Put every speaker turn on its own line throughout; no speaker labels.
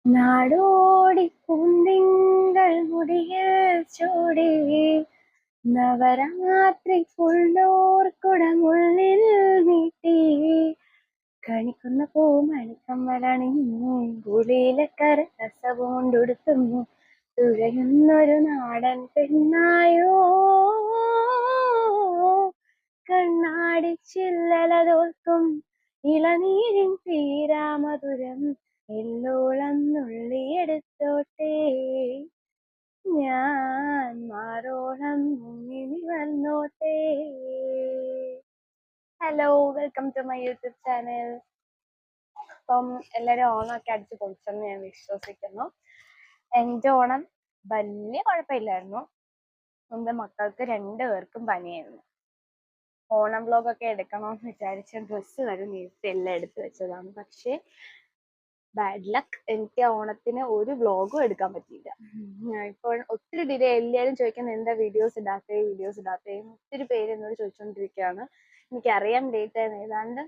നാടോടി പൂന്തിങ്കൾ മുടിയിൽ ചൂടി നവരാത്രി ഫുള്ളോർക്കുടമുള്ളിൽ നീട്ടി കണിക്കുന്ന പൂമണിക്കമ്മലണിഞ്ഞു പുളിയിലക്കര രസപൂണ്ടൊടുത്തും തുഴയുന്നൊരു നാടൻ പെണ്ണായോ കണ്ണാടി ചില്ലല തോൽക്കും ഇളനീരിൻ തീരാമധുരം എല്ലോളം നുള്ളിയെടുത്തോട്ടെ ഞാൻ മാറോളം മുങ്ങി വന്നോട്ടെ. Hello, welcome to my YouTube channel. അപ്പം എല്ലാവരും ഓണമൊക്കെ അടിച്ച് പൊളിച്ചെന്ന് ഞാൻ വിശ്വസിക്കുന്നു. എൻ്റെ ഓണം വലിയ കുഴപ്പമില്ലായിരുന്നു. എൻ്റെ മക്കൾക്ക് 2 പേർക്കും പനിയായിരുന്നു. ഓണം വ്ലോഗൊക്കെ എടുക്കണമെന്ന് വിചാരിച്ച ഡ്രസ്സ് വരെ നേരത്തെ എല്ലാം എടുത്തു വെച്ചതാണ്. പക്ഷേ ബാഡ് ലക്ക്, എനിക്ക് ഓണത്തിന് ഒരു വ്ലോഗും എടുക്കാൻ പറ്റിയില്ല. ഇപ്പോൾ ഒത്തിരി ഡിലേ. എല്ലാവരും ചോദിക്കുന്നത് എന്താ വീഡിയോസ് ഇടാത്തേ. ഒത്തിരി പേര് എന്നോട് ചോദിച്ചുകൊണ്ടിരിക്കുകയാണ്. എനിക്കറിയാം ഡേറ്റ് ആയിരുന്നു. ഏതാണ്ട്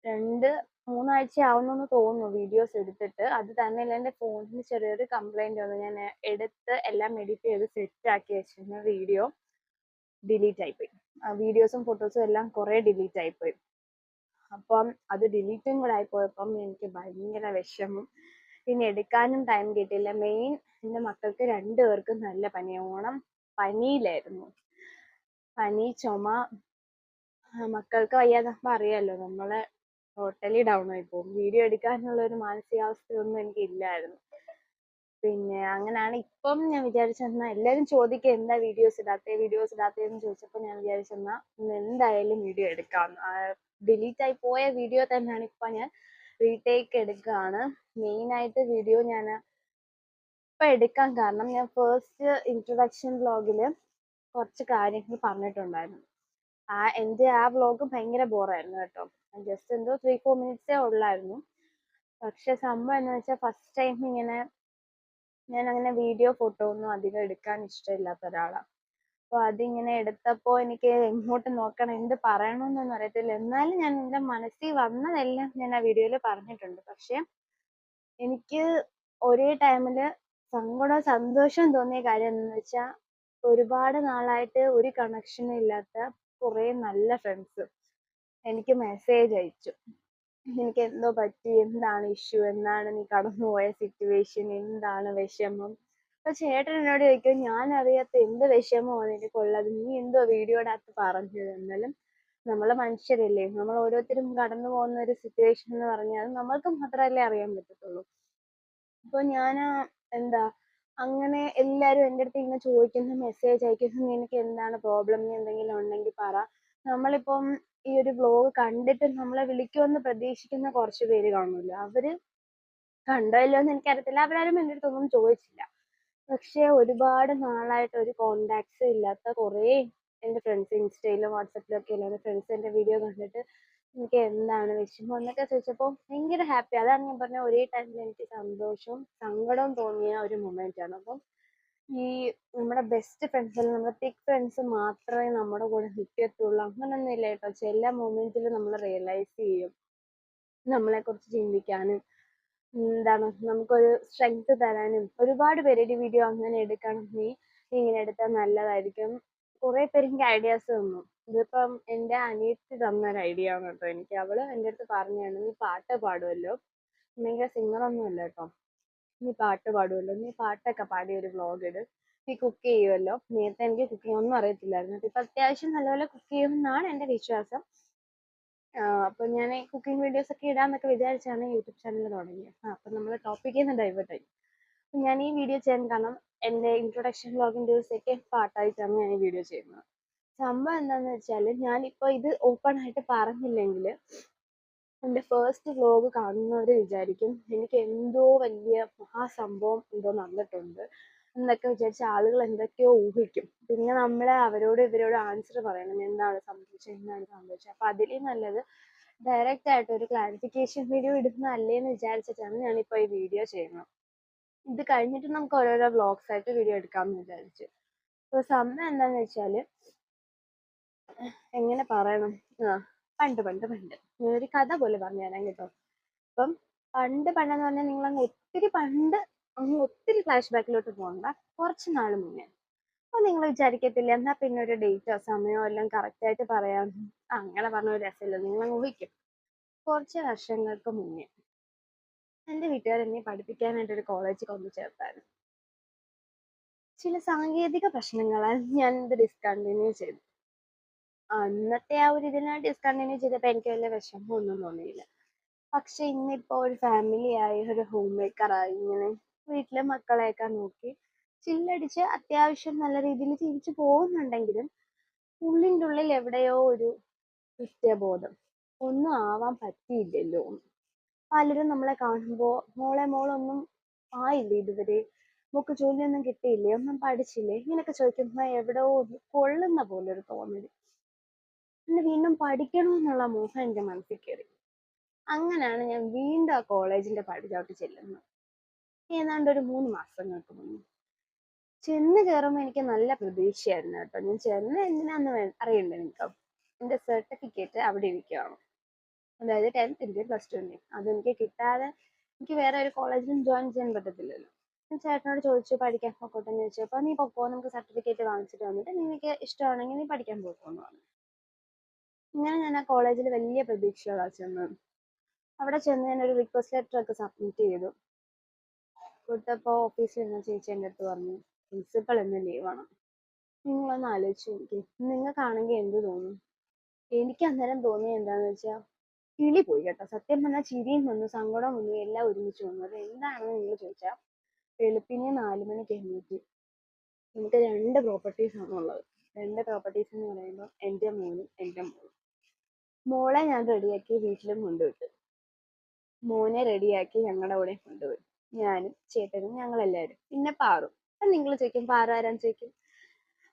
2-3 ആഴ്ച ആവുന്നെന്ന് തോന്നുന്നു വീഡിയോസ് എടുത്തിട്ട്. അത് തന്നെയല്ല, എൻ്റെ ഫോണിന് ചെറിയൊരു കംപ്ലൈന്റ് വന്നു. ഞാൻ എടുത്ത് എല്ലാം എഡിറ്റ് ചെയ്ത് സെറ്റ് ആക്കി വെച്ചിരുന്ന വീഡിയോ ഡിലീറ്റ് ആയിപ്പോയി. വീഡിയോസും ഫോട്ടോസും എല്ലാം കുറെ ഡിലീറ്റ് ആയിപ്പോയി. അപ്പം അത് ഡിലീറ്റും കൂടെ ആയിപ്പോയപ്പം എനിക്ക് ഭയങ്കര വിഷമം. പിന്നെ എടുക്കാനും ടൈം കിട്ടിയില്ല. മെയിൻ എൻ്റെ മക്കൾക്ക് 2 പേർക്കും നല്ല പനിയാണ്. ഓണം പനിയിലായിരുന്നു. പനി, ചുമ. മക്കൾക്ക് വയ്യാതാകുമ്പോ അറിയാലോ, നമ്മളെ ടോട്ടലി ഡൗൺ ആയി പോകും. വീഡിയോ എടുക്കാനുള്ള ഒരു മാനസികാവസ്ഥയൊന്നും എനിക്ക് ഇല്ലായിരുന്നു. പിന്നെ അങ്ങനെയാണ് ഇപ്പം ഞാൻ വിചാരിച്ചെന്നാ എല്ലാവരും ചോദിക്കുക എന്താ വീഡിയോസ് ഇടാത്തേന്ന് ചോദിച്ചപ്പോൾ ഞാൻ വിചാരിച്ചെന്നാ എന്തായാലും വീഡിയോ എടുക്കാമെന്ന്. ഡിലീറ്റ് ആയി പോയ വീഡിയോ തന്നെയാണ് ഇപ്പൊ ഞാൻ റീടേക്ക് എടുക്കുകയാണ്. മെയിൻ ആയിട്ട് വീഡിയോ ഞാൻ ഇപ്പൊ എടുക്കാൻ കാരണം, ഞാൻ ഫസ്റ്റ് ഇൻട്രൊഡക്ഷൻ വ്ലോഗില് കുറച്ച് കാര്യങ്ങൾ പറഞ്ഞിട്ടുണ്ടായിരുന്നു. എൻ്റെ ആ വ്ലോഗ് ഭയങ്കര ബോറായിരുന്നു കേട്ടോ. ജസ്റ്റ് എന്തോ 3-4 മിനിറ്റ്സേ ഉള്ളായിരുന്നു. പക്ഷെ സംഭവം എന്താ വെച്ചാൽ, ഫസ്റ്റ് ടൈം ഇങ്ങനെ ഞാൻ അങ്ങനെ വീഡിയോ ഫോട്ടോ ഒന്നും അധികം എടുക്കാൻ ഇഷ്ടമില്ലാത്ത ഒരാളാണ്. അപ്പൊ അതിങ്ങനെ എടുത്തപ്പോ എനിക്ക് എങ്ങോട്ട് നോക്കണം, എന്ത് പറയണമെന്നൊന്നും അറിയത്തില്ല. എന്നാലും ഞാൻ എൻ്റെ മനസ്സിൽ വന്നതെല്ലാം ഞാൻ ആ വീഡിയോയിൽ പറഞ്ഞിട്ടുണ്ട്. പക്ഷെ എനിക്ക് ഒരേ ടൈമില് സങ്കടവും സന്തോഷവും തോന്നിയ കാര്യം എന്താണെന്ന് വെച്ചാൽ, ഒരുപാട് നാളായിട്ട് ഒരു കണക്ഷനും ഇല്ലാത്ത കുറെ നല്ല ഫ്രണ്ട്സ് എനിക്ക് മെസ്സേജ് അയച്ചു. എനിക്ക് എന്തോ പറ്റി, എന്താണ് ഇഷ്യൂ, എന്താണ് നീ കടന്നുപോയ സിറ്റുവേഷൻ, എന്താണ് വിഷമം. അപ്പൊ ചേട്ടൻ എന്നോട് ചോദിക്കും, ഞാൻ അറിയാത്ത എന്ത് വിഷമമാണ് എനിക്കുള്ളത്, നീ എന്തോ വീഡിയോയുടെ അകത്ത് പറഞ്ഞത്. എന്നാലും നമ്മള് മനുഷ്യരല്ലേ, നമ്മൾ ഓരോരുത്തരും കടന്നു പോകുന്ന ഒരു സിറ്റുവേഷൻ എന്ന് പറഞ്ഞാൽ നമ്മൾക്ക് മാത്രമല്ലേ അറിയാൻ പറ്റത്തുള്ളൂ. അപ്പൊ ഞാൻ എന്താ അങ്ങനെ എല്ലാരും എൻ്റെ അടുത്ത് ഇങ്ങനെ ചോദിക്കുന്ന, മെസ്സേജ് അയക്കുന്നു, നിനക്ക് എന്താണ് പ്രോബ്ലം, നീ എന്തെങ്കിലും ഉണ്ടെങ്കിൽ പറ. നമ്മളിപ്പം ഈ ഒരു വ്ലോഗ് കണ്ടിട്ട് നമ്മളെ വിളിക്കുമെന്ന് പ്രതീക്ഷിക്കുന്ന കുറച്ച് പേര് കാണുമല്ലോ, അവര് കണ്ടോ ഇല്ലയോ എന്ന് എനിക്കറിയത്തില്ല. അവരാരും എൻ്റെ അടുത്തൊന്നും ചോദിച്ചില്ല. പക്ഷെ ഒരുപാട് നാളായിട്ട് ഒരു കോണ്ടാക്ട്സ് ഇല്ലാത്ത കുറേ എൻ്റെ ഫ്രണ്ട്സ്, ഇൻസ്റ്റയിലും വാട്സപ്പിലും ഒക്കെ ഉള്ള ഫ്രണ്ട്സ് എൻ്റെ വീഡിയോ കണ്ടിട്ട് എനിക്ക് എന്താണ് വിഷമം എന്നൊക്കെ ചോദിച്ചപ്പോൾ ഭയങ്കര ഹാപ്പി. അതാണ് ഞാൻ പറഞ്ഞ, ഒരേ ടൈമിൽ എനിക്ക് സന്തോഷവും സങ്കടവും തോന്നിയ ഒരു മൊമെന്റ് ആണ്. അപ്പം ഈ നമ്മുടെ ബെസ്റ്റ് ഫ്രണ്ട്സ്, അല്ലെങ്കിൽ നമ്മുടെ തിക് ഫ്രണ്ട്സ് മാത്രമേ നമ്മുടെ കൂടെ നിൽക്കത്തുള്ളൂ അങ്ങനൊന്നും ഇല്ല കേട്ടോ. ചില മൊമെന്റിൽ നമ്മൾ റിയലൈസ് ചെയ്യും, നമ്മളെ കുറിച്ച് ചിന്തിക്കാനും എന്താണ് നമുക്കൊരു സ്ട്രെങ്ത് തരാനും ഒരുപാട് പേര് ഈ വീഡിയോ അങ്ങനെ എടുക്കണം, നീ ഇങ്ങനെ എടുത്താൽ നല്ലതായിരിക്കും. കുറെ പേര് എനിക്ക് ഐഡിയാസ് തന്നു. ഇതിപ്പം എൻ്റെ അനിയത്തി തന്ന ഒരു ഐഡിയ ആണ് കേട്ടോ എനിക്ക്. അവള് എൻ്റെ അടുത്ത് പറഞ്ഞാണ്, നീ പാട്ട് പാടുമല്ലോ, ഭയങ്കര സിംഗറൊന്നും അല്ല കേട്ടോ, നീ പാട്ട് പാടുമല്ലോ, നീ പാട്ടൊക്കെ പാടി ഒരു വ്ലോഗ് ഇട്. നീ കുക്ക് ചെയ്യുമല്ലോ, നേരത്തെ എനിക്ക് കുക്കിംഗ് ഒന്നും അറിയത്തില്ലായിരുന്നു. ഇപ്പൊ അത്യാവശ്യം നല്ലപോലെ കുക്ക് ചെയ്യുമെന്നാണ് എൻ്റെ വിശ്വാസം. അപ്പൊ ഞാൻ കുക്കിംഗ് വീഡിയോസ് ഒക്കെ ഇടാന്നൊക്കെ വിചാരിച്ചാണ് യൂട്യൂബ് ചാനൽ തുടങ്ങിയത്. അപ്പൊ നമ്മൾ ടോപ്പിക്കിൽ നിന്ന് ഡൈവേർട്ട് ആയി. ഞാൻ ഈ വീഡിയോ ചെയ്യാൻ കാരണം, എൻ്റെ ഇൻട്രൊഡക്ഷൻ വ്ലോഗിന്റെ ഒരു സെക്കൻഡ് പാർട്ടായിട്ടാണ് ഞാൻ ഈ വീഡിയോ ചെയ്യുന്നത്. സംഭവം എന്താന്ന് വെച്ചാൽ, ഞാനിപ്പോ ഇത് ഓപ്പൺ ആയിട്ട് പറഞ്ഞില്ലെങ്കിൽ എൻ്റെ ഫസ്റ്റ് വ്ലോഗ് കാണുന്നവർ വിചാരിക്കും എനിക്ക് എന്തോ വലിയ മഹാസംഭവം എന്തോ നടന്നിട്ടുണ്ട് എന്നൊക്കെ വിചാരിച്ച ആളുകൾ എന്തൊക്കെയോ ഊഹിക്കും. പിന്നെ നമ്മൾ അവരോട് ഇവരോട് ആൻസർ പറയണം, എന്താണ് സംഭവിച്ചത്. അപ്പൊ അതിലും നല്ലത് ഡയറക്റ്റ് ആയിട്ട് ഒരു ക്ലാരിഫിക്കേഷൻ വീഡിയോ ഇടുന്നതല്ലേന്ന് വിചാരിച്ചിട്ടാണ് ഞാനിപ്പോൾ ഈ വീഡിയോ ചെയ്യുന്നത്. ഇത് കഴിഞ്ഞിട്ട് നമുക്ക് ഓരോരോ വ്ലോഗ്സ് ആയിട്ട് വീഡിയോ എടുക്കാമെന്ന് വിചാരിച്ചു. അപ്പോൾ സംഭവം എന്താന്ന് വെച്ചാൽ, എങ്ങനെ പറയണം, പണ്ട് ഒരു കഥ പോലെ പറഞ്ഞു തരാം കേട്ടോ. അപ്പം പണ്ടെന്ന് പറഞ്ഞാൽ നിങ്ങൾ അങ്ങ് ഒത്തിരി ഫ്ലാഷ് ബാക്കിലോട്ട് പോകണ്ട, കുറച്ച് നാൾ മുന്നേ. അപ്പൊ നിങ്ങൾ വിചാരിക്കത്തില്ല എന്നാ പിന്നെ ഒരു ഡേറ്റോ സമയമോ എല്ലാം കറക്റ്റ് ആയിട്ട് പറയാം, അങ്ങനെ പറഞ്ഞ ഒരു രസമില്ല, നിങ്ങൾ ഊഹിക്കും. കുറച്ച് വർഷങ്ങൾക്ക് മുന്നേ എൻ്റെ വീട്ടുകാർ എന്നെ പഠിപ്പിക്കാനായിട്ട് ഒരു കോളേജിൽ കൊണ്ടു ചേർത്തായിരുന്നു. ചില സാങ്കേതിക പ്രശ്നങ്ങളാൽ ഞാൻ ഇത് ഡിസ്കണ്ടിന്യൂ ചെയ്തു. അന്നത്തെ ആ ഒരു ഇതിനെ ഡിസ്കണ്ടിന്യൂ ചെയ്തപ്പോൾ എനിക്ക് വലിയ വിഷമമൊന്നും തോന്നിയില്ല. പക്ഷെ ഇന്നിപ്പോ ഒരു ഫാമിലി ആയി, ഒരു ഹോം മേക്കറായി, ഇങ്ങനെ വീട്ടിലെ മക്കളെയൊക്കെ നോക്കി ചില്ലടിച്ച് അത്യാവശ്യം നല്ല രീതിയിൽ ജീവിച്ചു പോകുന്നുണ്ടെങ്കിലും ഉള്ളിൻ്റെ ഉള്ളിൽ എവിടെയോ ഒരു കുറ്റബോധം, ഒന്നും ആവാൻ പറ്റിയില്ലല്ലോ. പലരും നമ്മളെ കാണുമ്പോൾ മോളൊന്നും ആയില്ലേ ഇതുവരെ, മോക്ക് ജോലിയൊന്നും കിട്ടിയില്ലേ, ഒന്നും പഠിച്ചില്ലേ, ഇങ്ങനെയൊക്കെ ചോദിക്കുമ്പോൾ എവിടെയോ കൊള്ളുന്ന പോലെ ഒരു തോന്നല്. പിന്നെ വീണ്ടും പഠിക്കണമെന്നുള്ള മോഹം എൻ്റെ മനസ്സിൽ കയറി. അങ്ങനെയാണ് ഞാൻ വീണ്ടും ആ കോളേജിന്റെ പടിചവിട്ടി ചെല്ലുന്നത്. ഏതാണ്ട് ഒരു 3 മാസങ്ങൾക്ക് മുന്നേ ചെന്ന് കയറുമ്പോൾ എനിക്ക് നല്ല പ്രതീക്ഷയായിരുന്നു കേട്ടോ. ഞാൻ ചെന്ന് എന്തിനാന്ന് അറിയണ്ടേ നിങ്ങൾക്ക്? എൻ്റെ സർട്ടിഫിക്കറ്റ് അവിടെ ഇരിക്കുകയാണ്, അതായത് 10th +2 അതെനിക്ക് കിട്ടാതെ എനിക്ക് വേറെ ഒരു കോളേജിലും ജോയിൻ ചെയ്യാൻ പറ്റത്തില്ലല്ലോ. ഞാൻ ചേട്ടനോട് ചോദിച്ചു പഠിക്കാൻ പൊക്കോട്ടെ എന്ന് ചോദിച്ചപ്പോൾ നീ പൊക്കോ, നമുക്ക് സർട്ടിഫിക്കറ്റ് വാങ്ങിച്ചിട്ട് വന്നിട്ട് നിനക്ക് ഇഷ്ടമാണെങ്കിൽ നീ പഠിക്കാൻ പോക്കോന്ന് പറഞ്ഞു. ഇങ്ങനെ ഞാൻ ആ കോളേജിൽ വലിയ പ്രതീക്ഷകളാണ് ചെന്നത്. അവിടെ ചെന്ന് ഞാൻ ഒരു റിക്വസ്റ്റ് ലെറ്റർ ഒക്കെ സബ്മിറ്റ് ചെയ്തു. കൊടുത്തപ്പോൾ ഓഫീസിൽ ഇരുന്ന ചേച്ചി എൻ്റെ അടുത്ത് പറഞ്ഞു, പ്രിൻസിപ്പൽ ഇന്ന് ലീവാണ്. നിങ്ങളൊന്ന് ആലോചിച്ച് നോക്കി, നിങ്ങൾക്കാണെങ്കിൽ എന്ത് തോന്നും? എനിക്ക് അന്നേരം തോന്നിയത് എന്താണെന്ന് വെച്ചാൽ കിളി പോയി കേട്ടോ. സത്യം പറഞ്ഞാൽ ചിരിയും വന്നു, സങ്കടം വന്നു, എല്ലാം ഒരുമിച്ച് വന്നു. അത് എന്താണെന്ന് നിങ്ങൾ ചോദിച്ചാൽ, വെളുപ്പിനെ 4 മണിക്ക് എണീറ്റ് നമുക്ക് 2 പ്രോപ്പർട്ടീസ് ആണുള്ളത്. 2 പ്രോപ്പർട്ടീസ് എന്ന് പറയുമ്പോൾ എൻ്റെ മോനും എൻ്റെ മോളും. മോളെ ഞാൻ റെഡിയാക്കി വീട്ടിലും കൊണ്ടുവിട്ടു, മോനെ റെഡിയാക്കി ഞങ്ങളുടെ കൂടെ കൊണ്ടുപോയി, ഞാനും ചേട്ടനും ഞങ്ങളെല്ലാവരും. പിന്നെ പാറു. അത് നിങ്ങൾ ചോദിക്കും പാറു ആരാന്ന് ചോദിക്കും.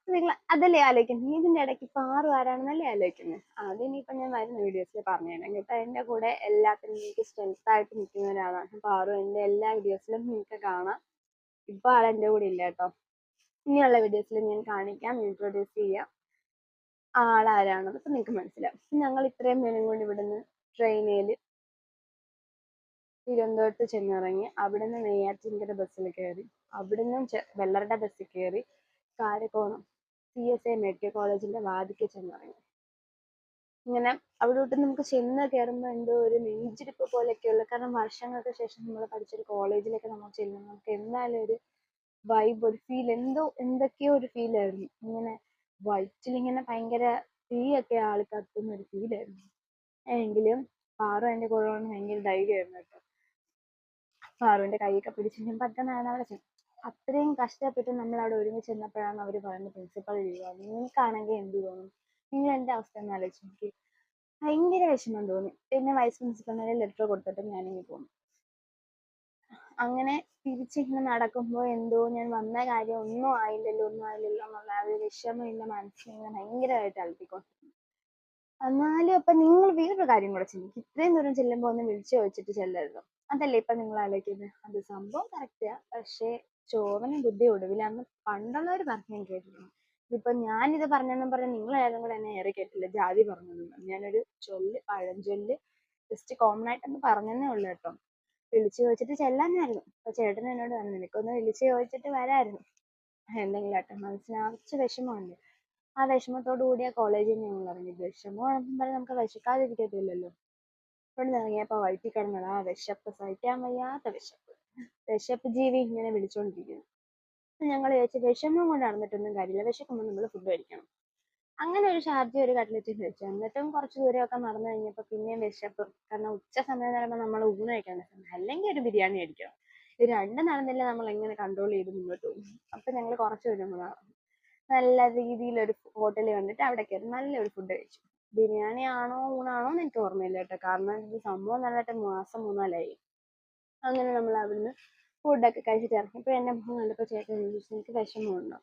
നിങ്ങൾ അതല്ലേ ആലോചിക്കുന്നത്, ഇതിന്റെ ഇടയ്ക്ക് പാറു ആരാണെന്നല്ലേ ആലോചിക്കുന്നത്. അതിനിപ്പം ഞാൻ വരുന്ന വീഡിയോസിൽ പറഞ്ഞു തരാം കേട്ടോ. എൻ്റെ കൂടെ എല്ലാത്തിനും എനിക്ക് സ്ട്രെങ്ത് ആയിട്ട് നിൽക്കുന്ന ഒരാളാണ് പാറു. എൻ്റെ എല്ലാ വീഡിയോസിലും നിങ്ങൾക്ക് കാണാം. ഇപ്പൊ ആൾ എൻ്റെ കൂടെ ഇല്ല കേട്ടോ. ഇനിയുള്ള വീഡിയോസിൽ ഞാൻ കാണിക്കാം, ഇൻട്രൊഡ്യൂസ് ചെയ്യാം ആളാരാണെന്ന്. അപ്പൊ നിങ്ങൾക്ക് മനസ്സിലാവും. ഞങ്ങൾ ഇത്രയും പേരും കൂടി ഇവിടുന്ന് ട്രെയിനിൽ തിരുവനന്തപുരത്ത് ചെന്നിറങ്ങി, അവിടുന്ന് നെയ്യാറ്റിൻകര ബസ്സിൽ കയറി, അവിടുന്ന് വെള്ളറുടെ ബസ്സിൽ കയറി കാരക്കോണം CSI മെഡിക്കൽ കോളേജിന്റെ വാതിക്ക് ചെന്നിറങ്ങി. ഇങ്ങനെ അവിടോട്ട് നമുക്ക് ചെന്ന് കയറുമ്പോൾ എന്തോ ഒരു നെഞ്ചിടിപ്പ് പോലെയൊക്കെയുള്ള, കാരണം വർഷങ്ങൾക്ക് ശേഷം നമ്മൾ പഠിച്ചൊരു കോളേജിലേക്ക് നമ്മൾ ചെല്ലുമ്പോൾ നമുക്ക് എന്തായാലും ഒരു വൈബ്, ഒരു ഫീൽ, എന്തൊക്കെയോ ഒരു ഫീലായിരുന്നു. ഇങ്ങനെ വയറ്റിലിങ്ങനെ ഭയങ്കര തീയൊക്കെ ആളി കത്തുന്ന ഒരു ഫീലായിരുന്നു. എങ്കിലും പാറു എൻ്റെ കൂടെ ഭയങ്കര ധൈര്യമായിരുന്നു കേട്ടോ. പാറുവിന്റെ കൈയൊക്കെ പിടിച്ച് ഞാൻ പറ്റുന്നതാണ് അവിടെ ചെന്നു. അത്രയും കഷ്ടപ്പെട്ട് നമ്മൾ അവിടെ ഒരുമിച്ച് ചെന്നപ്പോഴാണ് അവർ പറയുന്നത് പ്രിൻസിപ്പൾ ലീവാണ്. നിങ്ങൾക്കാണെങ്കിൽ എന്ത് തോന്നും? നിങ്ങൾ എൻ്റെ അവസ്ഥ ഒന്ന് ആലോചിച്ച് നോക്കി. ഭയങ്കര വിഷമം തോന്നി. പിന്നെ വൈസ് പ്രിൻസിപ്പളിനെ ലെറ്റർ കൊടുത്തിട്ട് ഞാനിങ്ങ് പോന്നു. അങ്ങനെ തിരിച്ചിങ്ങനെ നടക്കുമ്പോൾ എന്തോ ഞാൻ വന്ന കാര്യം ഒന്നും ആയില്ലല്ലോ എന്നുള്ള ആ ഒരു വിഷമം എൻ്റെ മനസ്സിലിങ്ങനെ ഭയങ്കരമായിട്ട് അലട്ടിക്കൊണ്ടിരുന്നു. എന്നാലും അപ്പൊ നിങ്ങൾ വേറൊരു കാര്യം കൂടെ ചിന്തിക്കും, ഇത്രയും ദൂരം ചെല്ലുമ്പോൾ ഒന്ന് വിളിച്ചു ചോദിച്ചിട്ട് ചെല്ലരുതോ? അതല്ലേ ഇപ്പൊ നിങ്ങൾ ആലോചിക്കുന്നത്? അത് സംഭവം കറക്റ്റാ, പക്ഷേ ചോവനും ബുദ്ധി ഒടുവിലാന്ന് പണ്ടുള്ളവർ പറഞ്ഞു ഞാൻ കേട്ടിട്ടുണ്ട്. ഇതിപ്പോ ഞാനിത് പറഞ്ഞെന്നും പറഞ്ഞ് നിങ്ങൾ ഏതും കൂടെ എന്നെ ഏറെ കേട്ടില്ല, ജാതി പറഞ്ഞതൊന്നും. ഞാനൊരു പഴഞ്ചൊല്ല് ജസ്റ്റ് കോമൺ ആയിട്ടൊന്ന് പറഞ്ഞതേ ഉള്ളൂ കേട്ടോ. വിളിച്ചു ചോദിച്ചിട്ട് ചെല്ലാനായിരുന്നു. അപ്പൊ ചേട്ടൻ എന്നോട് പറഞ്ഞു, നിനക്കൊന്ന് വിളിച്ചു ചോദിച്ചിട്ട് വരായിരുന്നു, എന്തെങ്കിലും ആട്ടെ, മനസ്സിനകത്ത് വിഷമമുണ്ട്. ആ വിഷമത്തോടു കൂടി ആ കോളേജിൽ നിന്ന് ഞങ്ങൾ ഇറങ്ങി. വിഷമമാണെന്നും പറഞ്ഞ് നമുക്ക് വിശക്കാതിരിക്കത്തില്ലല്ലോ. ഇവിടെ നിന്ന് ഇറങ്ങിയപ്പോൾ വയറ്റിൽ കിടന്നത് ആ വിശപ്പ്, സഹിക്കാൻ വയ്യാത്ത വിശപ്പ്, വിശപ്പ് ജീവി ഇങ്ങനെ വിളിച്ചോണ്ടിരിക്കുന്നു. ഞങ്ങൾ വിചാരിച്ചു വിഷമം കൊണ്ട് നടന്നിട്ടൊന്നും കാര്യമില്ല, വിശക്കുമ്പോൾ നമ്മൾ ഫുഡ് കഴിക്കണം. അങ്ങനെ ഒരു ഷാർജ ഒരു കട്ട്ലറ്റും കഴിച്ചു. എന്നിട്ടും കുറച്ച് ദൂരമൊക്കെ നടന്നു കഴിഞ്ഞപ്പോൾ പിന്നെയും വിശപ്പ്, കാരണം ഉച്ച സമയം എന്ന് പറയുമ്പോൾ നമ്മൾ ഊണ് കഴിക്കേണ്ട സമയം, അല്ലെങ്കിൽ ഒരു ബിരിയാണി കഴിക്കണം. ഇത് രണ്ടും നടന്നില്ല, നമ്മൾ എങ്ങനെ കൺട്രോൾ ചെയ്ത് മുന്നോട്ട് പോകും? അപ്പൊ ഞങ്ങൾ കുറച്ച് ദൂരം കൂടെ നല്ല രീതിയിലൊരു ഹോട്ടലിൽ കണ്ടിട്ട് അവിടെ കയറി നല്ലൊരു ഫുഡ് കഴിച്ചു. ബിരിയാണി ആണോ ഊണാണോ എന്ന് എനിക്ക് ഓർമ്മയില്ല കേട്ടോ, കാരണം ഇത് സംഭവം നടന്നിട്ട് മാസം 3-4ആയി. അങ്ങനെ നമ്മൾ അവിടുന്ന് ഫുഡൊക്കെ കഴിച്ചിട്ട് ഇറങ്ങിയപ്പോൾ എൻ്റെ മോൻ കണ്ടപ്പോൾ ചേട്ടൻ ചോദിച്ചു, നിനക്ക് വിഷമമുണ്ടോ?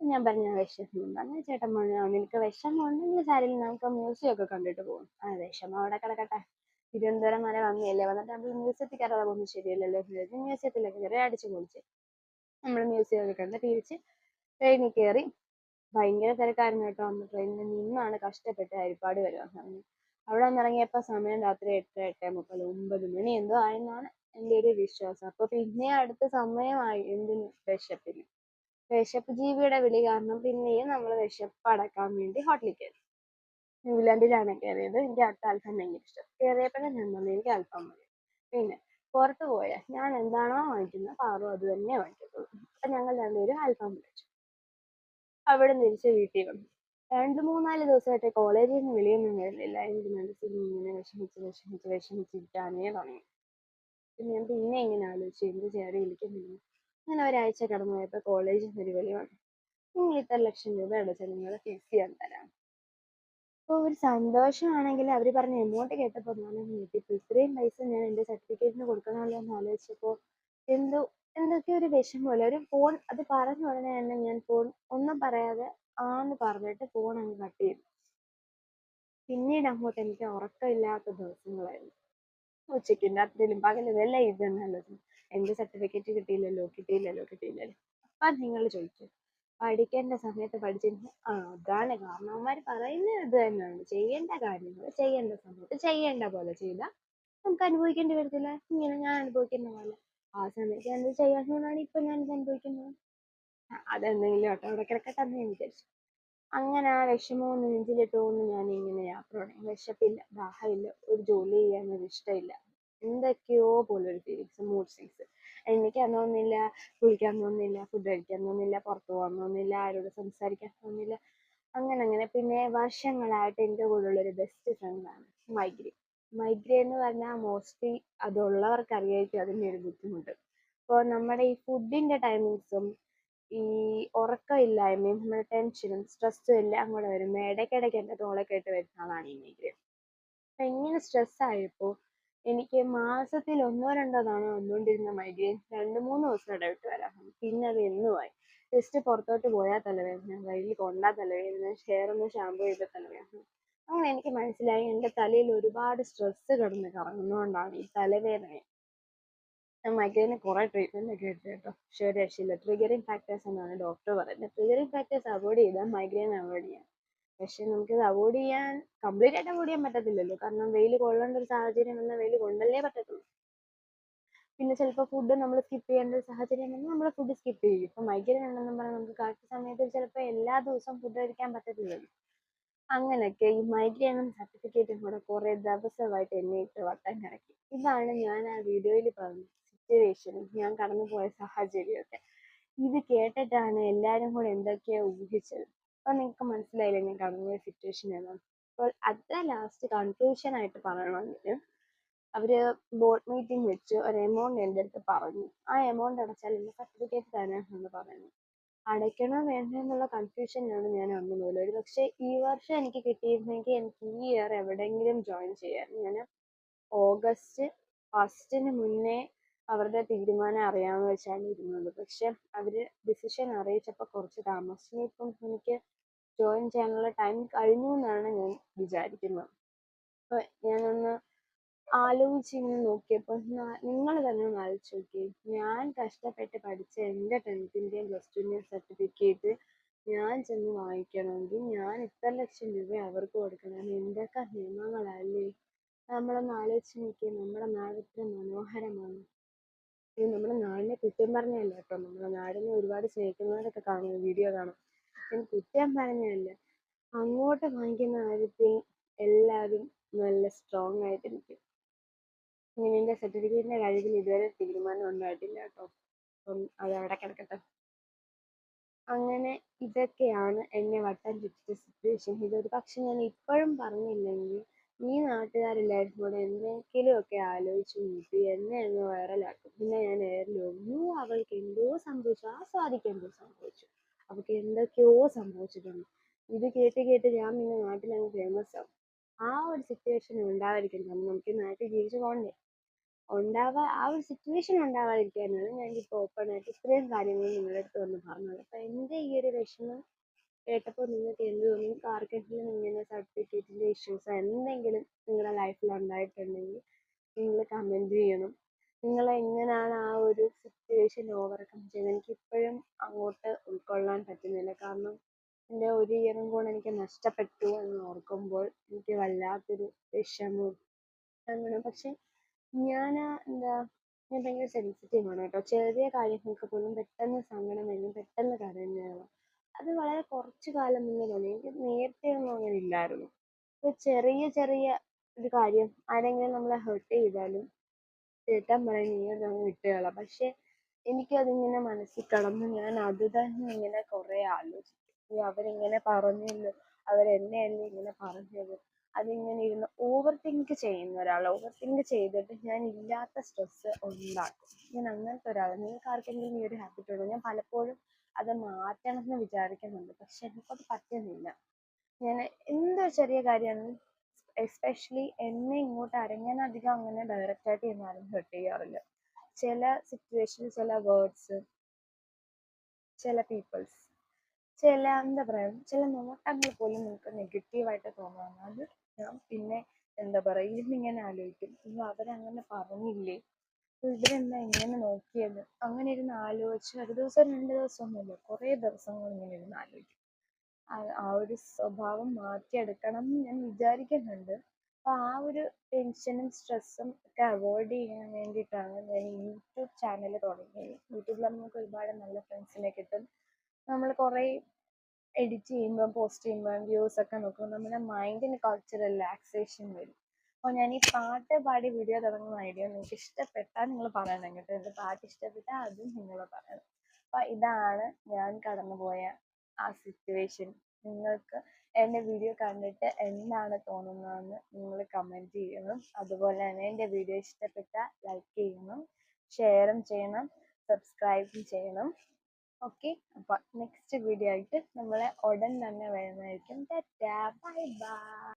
ഞാൻ പറഞ്ഞു വിഷമമുണ്ട്. അങ്ങനെ ചേട്ടൻ പറഞ്ഞു, നിനക്ക് വിഷമമുണ്ടെങ്കിൽ സാരില്ല, നമുക്ക് മ്യൂസിയം ഒക്കെ കണ്ടിട്ട് പോകും. വിഷമം അവിടെ കിടക്കട്ടെ, തിരുവനന്തപുരം വരെ വന്നില്ലേ, വന്നിട്ട് നമ്മൾ മ്യൂസിയത്തിൽ കയറാതെ പോകുന്നത് ശരിയല്ലല്ലോ. മ്യൂസിയത്തിലൊക്കെ കയറി അടിച്ചു പൊളിച്ച് നമ്മൾ മ്യൂസിയം ഒക്കെ കണ്ട് തിരിച്ച് ട്രെയിനിൽ കയറി. ഭയങ്കര തിരക്കായിരുന്നു കേട്ടോ. അന്ന് ട്രെയിനിൽ നിന്നാണ് കഷ്ടപ്പെട്ട് ഹരിപ്പാട് വരെ വന്നത്. അവിടെ വന്നിറങ്ങിയപ്പോൾ സമയം രാത്രി 8-8:30 9 മണി എന്തോ ആയെന്നാണ് എൻ്റെ ഒരു വിശ്വാസം. അപ്പൊ പിന്നെ അടുത്ത സമയമായി എന്തിന് വിശപ്പിന്. വിശപ്പ് ജീവിയുടെ വിളി കാരണം പിന്നെയും നമ്മൾ വിശപ്പ് അടക്കാൻ വേണ്ടി ഹോട്ടലിൽ കയറി. ന്യൂലാൻഡിലാണ് കയറിയത്. എനിക്ക് അവിടുത്തെ അൽഫാം ഭയങ്കര ഇഷ്ടം. കയറിയപ്പോഴേ ഞാൻ പറഞ്ഞു എനിക്ക് അൽഫാം മതി. പിന്നെ പുറത്ത് പോയാൽ ഞാൻ എന്താണോ വാങ്ങിക്കുന്നത് പാറും അത് തന്നെ വാങ്ങിക്കത്തുള്ളൂ. അപ്പൊ ഞങ്ങൾ രണ്ടുപേരും അൽഫാം മേടിച്ചു. അവിടെ തിരിച്ച് വീട്ടിൽ വന്നു. 2-3-4 ദിവസമായിട്ട് കോളേജിൽ നിന്ന് വിളിയൊന്നും വരുന്നില്ല. എനിക്ക് മനസ്സിൽ ഇങ്ങനെ വിഷമിച്ചിരിക്കാനേ തുടങ്ങി. പിന്നെ ഇങ്ങനെ ആലോചിച്ചു എന്ത് ചെയ്യാതെ വിളിക്കുന്നില്ല. അങ്ങനെ ഒരാഴ്ച കടന്നു പോയപ്പോൾ കോളേജിൽ നിന്ന് ഒരു വിളി വന്നു. നിങ്ങൾ ഇത്ര ലക്ഷം രൂപ അടച്ചാൽ നിങ്ങളെ ഫീസ് ചെയ്യാൻ തരാം. അപ്പോൾ ഒരു സന്തോഷമാണെങ്കിൽ അവർ പറഞ്ഞ എമൗണ്ട് കേട്ടപ്പോൾ ഞാൻ ഞെട്ടിപ്പോയി. ഇത്രയും പൈസ ഞാൻ എൻ്റെ സർട്ടിഫിക്കറ്റിന് കൊടുക്കണമല്ലോ എന്ന് ആലോചിച്ചപ്പോൾ എന്തൊക്കെയോ ഒരു വിഷമമല്ല. ഒരു ഫോൺ അത് പറഞ്ഞ ഉടനെ തന്നെ ഞാൻ ഫോൺ ഒന്നും പറയാതെ ആന്ന് പറഞ്ഞിട്ട് ഫോൺ അങ്ങ് കട്ട് ചെയ്തു. പിന്നീട് അങ്ങോട്ട് എനിക്ക് ഉറക്കമില്ലാത്ത ദിവസങ്ങളായിരുന്നു. ഉച്ചയ്ക്കും രാത്രിയിലും പകലും എല്ലാം ഇത് തന്നെ ആലോചന. എൻ്റെ സർട്ടിഫിക്കറ്റ് കിട്ടിയില്ലല്ലോ. അപ്പം നിങ്ങൾ ചോദിക്കും പഠിക്കേണ്ട സമയത്ത് പഠിച്ചിരുന്നു. അതാണ് കാരണവന്മാർ പറയുന്നത് ഇത് തന്നെയാണ്. ചെയ്യേണ്ട കാര്യങ്ങൾ ചെയ്യേണ്ട സമയത്ത് ചെയ്യേണ്ട പോലെ ചെയ്താൽ നമുക്ക് അനുഭവിക്കേണ്ടി വരത്തില്ല. ഇങ്ങനെ ഞാൻ അനുഭവിക്കുന്ന പോലെ ആ സമയത്ത് ഞാൻ ഇത് ചെയ്യാത്തതുകൊണ്ടാണ് ഇപ്പൊ ഞാൻ ഇത് അനുഭവിക്കുന്നത്. അതെന്തെങ്കിലും ആട്ടെ അവിടെ കിടക്കട്ടെ എന്ന് ഞാൻ വിചാരിച്ചു. അങ്ങനെ ആ വിഷമവും നെഞ്ചിലിട്ടുകൊണ്ട് ഞാൻ ഇങ്ങനെ യാത്ര തുടങ്ങി. വിശപ്പില്ല, ദാഹമില്ല, ഒരു ജോലി ചെയ്യാനൊരു ഇഷ്ടമില്ല. എന്തൊക്കെയോ പോലൊരു ഫീലിങ്സ്, മൂഡ് സ്വിങ്സ്. എണീക്കാൻ തോന്നുന്നില്ല, കുളിക്കാൻ തോന്നുന്നില്ല, ഫുഡ് കഴിക്കാൻ തോന്നുന്നില്ല, പുറത്ത് പോകാൻ തോന്നുന്നില്ല, ആരോട് സംസാരിക്കാൻ തോന്നുന്നില്ല. അങ്ങനെ പിന്നെ വർഷങ്ങളായിട്ട് എൻ്റെ കൂടെയുള്ള ഒരു ബെസ്റ്റ് ഫ്രണ്ടാണ് മൈഗ്രെയിൻ. മൈഗ്രെയിൻ എന്ന് പറഞ്ഞാൽ മോസ്റ്റ്ലി അതുള്ളവർക്ക് അറിയായിരിക്കും അതിൻ്റെ ഒരു ബുദ്ധിമുട്ട്. അപ്പോൾ നമ്മുടെ ഈ ഫുഡിൻ്റെ ടൈമിങ്സും ഈ ഉറക്കമില്ലായ്മയും നമ്മുടെ ടെൻഷനും സ്ട്രെസ്സും എല്ലാം കൂടെ വരുമ്പോൾ ഇടയ്ക്കിടയ്ക്ക് എൻ്റെ തോളൊക്കെ ഇട്ട് വരുന്ന ആളാണ് ഈ മൈഗ്രെയിൻ. അപ്പം ഇങ്ങനെ സ്ട്രെസ്സായപ്പോൾ എനിക്ക് മാസത്തിൽ 1-2 തവണ വന്നുകൊണ്ടിരുന്ന മൈഗ്രെയിൻ 2-3 ദിവസം ഇടവിട്ട് വരാൻ. പിന്നെ അത് എന്നുമായി. ജസ്റ്റ് പുറത്തോട്ട് പോയാൽ തലവേദന, കയ്യിൽ കൊണ്ടാൽ തലവേദന, ഷെയറൊന്ന് ഷാമ്പു ചെയ്ത തലവേദന. അങ്ങനെ എനിക്ക് മനസ്സിലായി എൻ്റെ തലയിൽ ഒരുപാട് സ്ട്രെസ്സ് കിടന്ന് കറങ്ങുന്നതുകൊണ്ടാണ് ഈ തലവേദന. ഞാൻ മൈഗ്രെയിന് കുറേ ട്രീറ്റ്മെൻ്റ് ഒക്കെ എടുത്തു കേട്ടോ. പക്ഷേ ഒരു രക്ഷയില്ല. ട്രിഗറിങ് ഫാക്ടേഴ്സ് എന്നാണ് ഡോക്ടർ പറയുന്നത്. ട്രിഗറിങ് ഫാക്ടേഴ്സ് അവോയ്ഡ് ചെയ്താൽ മൈഗ്രെയിൻ അവോയ്ഡ് ചെയ്യാം. പക്ഷെ നമുക്കിത് അവോയ്ഡ് ചെയ്യാൻ കംപ്ലീറ്റ് ആയിട്ട് അവോയ്ഡ് ചെയ്യാൻ പറ്റത്തില്ലല്ലോ. കാരണം വെയിൽ കൊള്ളേണ്ട ഒരു സാഹചര്യം വന്നാൽ വെയിൽ കൊണ്ടല്ലേ പറ്റത്തുള്ളൂ. പിന്നെ ചിലപ്പോൾ ഫുഡ് നമ്മൾ സ്കിപ്പ് ചെയ്യേണ്ട ഒരു സാഹചര്യം വന്നാൽ നമ്മൾ ഫുഡ് സ്കിപ്പ് ചെയ്യും. ഇപ്പം മൈഗ്രെയിൻ ഉണ്ടെന്നും പറഞ്ഞാൽ നമുക്ക് കറക്റ്റ് സമയത്ത് ചിലപ്പോൾ എല്ലാ ദിവസവും ഫുഡ് കഴിക്കാൻ പറ്റത്തില്ലല്ലോ. അങ്ങനെയൊക്കെ ഈ മൈഗ്രെയിനും സർട്ടിഫിക്കറ്റും കൂടെ കുറേ ദിവസമായിട്ട് എന്നെ ഇട്ട് വട്ടം കറക്കി. ഇതാണ് ഞാൻ ആ വീഡിയോയിൽ പറഞ്ഞ സിറ്റുവേഷനും ഞാൻ കടന്നു പോയ സാഹചര്യമൊക്കെ. ഇത് കേട്ടിട്ടാണ് എല്ലാവരും കൂടെ എന്തൊക്കെയോ ഊഹിച്ചത്. അപ്പോൾ നിങ്ങൾക്ക് മനസ്സിലായില്ലേ ഞാൻ കടന്നുപോയ സിറ്റുവേഷൻ ഏതാണ്. അപ്പോൾ അത് ലാസ്റ്റ് കൺക്ലൂഷൻ ആയിട്ട് പറയണമെങ്കിൽ അവർ ബോർഡ് മീറ്റിംഗ് വെച്ച് ഒരു എമൗണ്ട് എൻ്റെ അടുത്ത് പറഞ്ഞു. ആ എമൗണ്ട് അടച്ചാൽ എൻ്റെ സർട്ടിഫിക്കറ്റ് തരാമെന്ന് പറഞ്ഞു. അടയ്ക്കണോ വേണ്ടോ എന്നുള്ള കൺഫ്യൂഷനിലാണ് ഞാൻ അന്ന് മുതൽ. ഒരു പക്ഷേ ഈ വർഷം എനിക്ക് കിട്ടിയിരുന്നെങ്കിൽ എനിക്ക് ഈ ഇയർ എവിടെയെങ്കിലും ജോയിൻ ചെയ്യാമായിരുന്നു. ഞാൻ ഓഗസ്റ്റ് 1 മുന്നേ അവരുടെ തീരുമാനം അറിയാമെന്ന് വെച്ചാണ് ഇരുന്നത്. പക്ഷെ അവർ ഡിസിഷൻ അറിയിച്ചപ്പോൾ കുറച്ച് താമസിച്ചു. ഇപ്പം എനിക്ക് ജോയിൻ ചെയ്യാനുള്ള ടൈം കഴിഞ്ഞു എന്നാണ് ഞാൻ വിചാരിക്കുന്നത്. അപ്പോൾ ഞാനൊന്ന് ആലോചിച്ചിങ്ങനെ നോക്കിയപ്പോൾ നിങ്ങൾ തന്നെ ഒന്ന് ആലോചിച്ച് നോക്കിയേ. ഞാൻ കഷ്ടപ്പെട്ട് പഠിച്ച എൻ്റെ 10th-ൻ്റെയും +2-ൻ്റെയും സർട്ടിഫിക്കറ്റ് ഞാൻ ചെന്ന് വാങ്ങിക്കണമെങ്കിൽ ഞാൻ ഇത്ര ലക്ഷം രൂപ അവർക്ക് കൊടുക്കണം. എന്തൊക്കെ നിയമങ്ങളല്ലേ. നമ്മളൊന്ന് ആലോചിച്ച് നോക്കിയേ. നമ്മുടെ നാട് എത്ര മനോഹരമാണ്. ഇത് നമ്മുടെ നാടിനെ കുറ്റം പറഞ്ഞതല്ല കേട്ടോ. നമ്മുടെ നാടിനെ ഒരുപാട് സ്നേഹിക്കുന്നവരൊക്കെ കാണും, വീഡിയോ കാണും. ഞാൻ കുറ്റം പറഞ്ഞതല്ല. അങ്ങോട്ട് വാങ്ങിക്കുന്ന കാര്യത്തിൽ എല്ലാവരും നല്ല സ്ട്രോങ് ആയിട്ട് നിൽക്കും. ഇങ്ങനെ എൻ്റെ സർട്ടിഫിക്കറ്റിൻ്റെ കാര്യത്തിൽ ഇതുവരെ തീരുമാനം ഉണ്ടായിട്ടില്ല കേട്ടോ. അപ്പം അതവിടെ കിടക്കട്ടെ. അങ്ങനെ ഇതൊക്കെയാണ് എന്നെ വട്ടം ചുറ്റിച്ച സിറ്റുവേഷൻ. ഇതൊരു പക്ഷെ ഞാൻ ഇപ്പോഴും പറഞ്ഞില്ലെങ്കിൽ ഈ നാട്ടുകാരെല്ലാവരും കൂടെ എന്തെങ്കിലുമൊക്കെ ആലോചിച്ച് കൂട്ടി എന്നെ അങ്ങ് വൈറലാക്കും. പിന്നെ ഞാൻ എയറിലോ അവൾക്ക് എന്തോ സംഭവിച്ചു, ആ സ്വാതിക്ക് എന്തോ സംഭവിച്ചു, അവൾക്ക് എന്തൊക്കെയോ സംഭവിച്ചിട്ടുണ്ട്. ഇത് കേട്ട് കേട്ട് ഞാൻ പിന്നെ നാട്ടിലങ്ങ് ഫേമസ് ആവും. ആ ഒരു സിറ്റുവേഷൻ ഉണ്ടാവാതിരിക്കണം. നമുക്ക് നാട്ടിൽ ജീവിച്ചു പോകണ്ടേ. ആ ഒരു സിറ്റുവേഷൻ ഉണ്ടാവാതിരിക്കാനാണ് ഞാനിപ്പോൾ ഓപ്പണായിട്ട് ഇത്രയും കാര്യങ്ങൾ നിങ്ങളുടെ അടുത്ത് വന്ന് പറഞ്ഞത്. അപ്പം എൻ്റെ ഈ ഒരു വിഷമം കേട്ടപ്പോൾ നിങ്ങൾക്ക് എന്ത് തോന്നി? നിങ്ങൾക്ക് ആർക്കെങ്കിലും ഇങ്ങനെ സർട്ടിഫിക്കറ്റിൻ്റെ ഇഷ്യൂസ് എന്തെങ്കിലും നിങ്ങളുടെ ലൈഫിൽ ഉണ്ടായിട്ടുണ്ടെങ്കിൽ നിങ്ങൾ കമൻറ്റ് ചെയ്യണം. നിങ്ങൾ എങ്ങനെയാണ് ആ ഒരു സിറ്റുവേഷൻ ഓവർകം ചെയ്തത്? എനിക്കിപ്പോഴും അങ്ങോട്ട് ഉൾക്കൊള്ളാൻ പറ്റുന്നില്ല. കാരണം എൻ്റെ ഒരു ഇയറും കൂടെ എനിക്ക് നഷ്ടപ്പെട്ടു എന്ന് ഓർക്കുമ്പോൾ എനിക്ക് വല്ലാത്തൊരു വിഷമവും അങ്ങനെ. പക്ഷെ ഞാൻ എന്താ ഞാൻ ഭയങ്കര സെൻസിറ്റീവ് ആണ് കേട്ടോ. ചെറിയ കാര്യങ്ങൾക്ക് പോലും പെട്ടെന്ന് സങ്കടം വരും, പെട്ടെന്ന് കരഞ്ഞാണ്. അത് വളരെ കുറച്ചു കാലം മുന്നേ തോന്നി. എനിക്ക് നേരത്തെ ഒന്നും അങ്ങനെ ഇല്ലായിരുന്നു. ഇപ്പൊ ചെറിയ ചെറിയ ഒരു കാര്യം ആരെങ്കിലും നമ്മളെ ഹേർട്ട് ചെയ്താലും ചേട്ടൻ പറയും നീ അതങ്ങ് വിട്ടുകളാം. പക്ഷെ എനിക്കതിങ്ങനെ മനസ്സിൽ കടന്ന് ഞാൻ അത് തന്നെ ഇങ്ങനെ കുറെ ആലോചിക്കും. അവരിങ്ങനെ പറഞ്ഞല്ലോ, അവരെന്നെയല്ലേ ഇങ്ങനെ പറഞ്ഞത്. അതിങ്ങനെ ഇരുന്ന് ഓവർ തിങ്ക് ചെയ്യുന്ന ഒരാൾ. ഓവർ തിങ്ക് ചെയ്തിട്ട് ഞാൻ ഇല്ലാത്ത സ്ട്രെസ് ഉണ്ടാക്കും. ഞാൻ അങ്ങനത്തെ ഒരാളാണ്. നിങ്ങൾക്ക് ആർക്കെങ്കിലും ഈ ഒരു ഹാബിറ്റ് ഉണ്ടോ? ഞാൻ പലപ്പോഴും അത് മാറ്റണം എന്ന് വിചാരിക്കുന്നുണ്ട്, പക്ഷെ എനിക്കത് പറ്റുന്നില്ല. ഞാൻ എന്തൊരു ചെറിയ കാര്യമാണ്, എസ്പെഷ്യലി എന്നെ ഇങ്ങോട്ട് ഞാൻ അധികം അങ്ങനെ ഡയറക്റ്റ് ആയിട്ട് എന്നെ ആരും ഹെർട്ട് ചെയ്യാറില്ല. ചില സിറ്റുവേഷനിൽ ചില വേർഡ്സ്, ചില പീപ്പിൾസ്, ചില എന്താ പറയുക, ചില നോട്ടങ്ങൾ പോലും നമുക്ക് നെഗറ്റീവായിട്ട് തോന്നുകയാണ്. അത് ഞാൻ പിന്നെ എന്താ പറയുക ഇരുന്നിങ്ങനെ ആലോചിക്കും, അവരങ്ങനെ പറഞ്ഞില്ലേ, ഇവരെന്താ ഇങ്ങനെ നോക്കിയത്, അങ്ങനെ ഇരുന്ന് ആലോചിച്ച് ഒരു ദിവസം 2 ദിവസം ഒന്നുമില്ല, കുറേ ദിവസങ്ങൾ ഇങ്ങനെ ഇരുന്ന് ആലോചിക്കും. ആ ഒരു സ്വഭാവം മാറ്റിയെടുക്കണം എന്ന് ഞാൻ വിചാരിക്കുന്നുണ്ട്. അപ്പോൾ ആ ഒരു ടെൻഷനും സ്ട്രെസ്സും ഒക്കെ അവോയ്ഡ് ചെയ്യാൻ വേണ്ടിയിട്ടാണ് ഞാൻ യൂട്യൂബ് ചാനൽ തുടങ്ങിയത്. യൂട്യൂബിൽ നമുക്ക് ഒരുപാട് നല്ല ഫ്രണ്ട്സിനെ കിട്ടും. നമ്മൾ കുറേ എഡിറ്റ് ചെയ്യുമ്പോൾ പോസ്റ്റ് ചെയ്യുമ്പോൾ വ്യൂസ് ഒക്കെ നോക്കുമ്പോൾ നമ്മുടെ മൈൻഡിന് കുറച്ച് റിലാക്സേഷൻ വരും. അപ്പോൾ ഞാൻ ഈ പാട്ട് പാടി വീഡിയോ തുടങ്ങുന്ന ഐഡിയ നിങ്ങൾക്ക് ഇഷ്ടപ്പെട്ടാൽ നിങ്ങൾ പറയണം കേട്ടോ. എൻ്റെ പാട്ട് ഇഷ്ടപ്പെട്ടാൽ അതും നിങ്ങൾ പറയണം. അപ്പോൾ ഇതാണ് ഞാൻ കടന്നുപോയ ആ സിറ്റുവേഷൻ. നിങ്ങൾക്ക് എൻ്റെ വീഡിയോ കണ്ടിട്ട് എന്താണ് തോന്നുന്നതെന്ന് നിങ്ങൾ കമൻറ്റ് ചെയ്യണം. അതുപോലെ തന്നെ എൻ്റെ വീഡിയോ ഇഷ്ടപ്പെട്ടാൽ ലൈക്ക് ചെയ്യണം, ഷെയറും ചെയ്യണം, സബ്സ്ക്രൈബും ചെയ്യണം. ഓക്കെ, അപ്പോൾ നെക്സ്റ്റ് വീഡിയോ ആയിട്ട് നമ്മളെ ഉടൻ തന്നെ വരുന്നതായിരിക്കും. Tata, bye bye.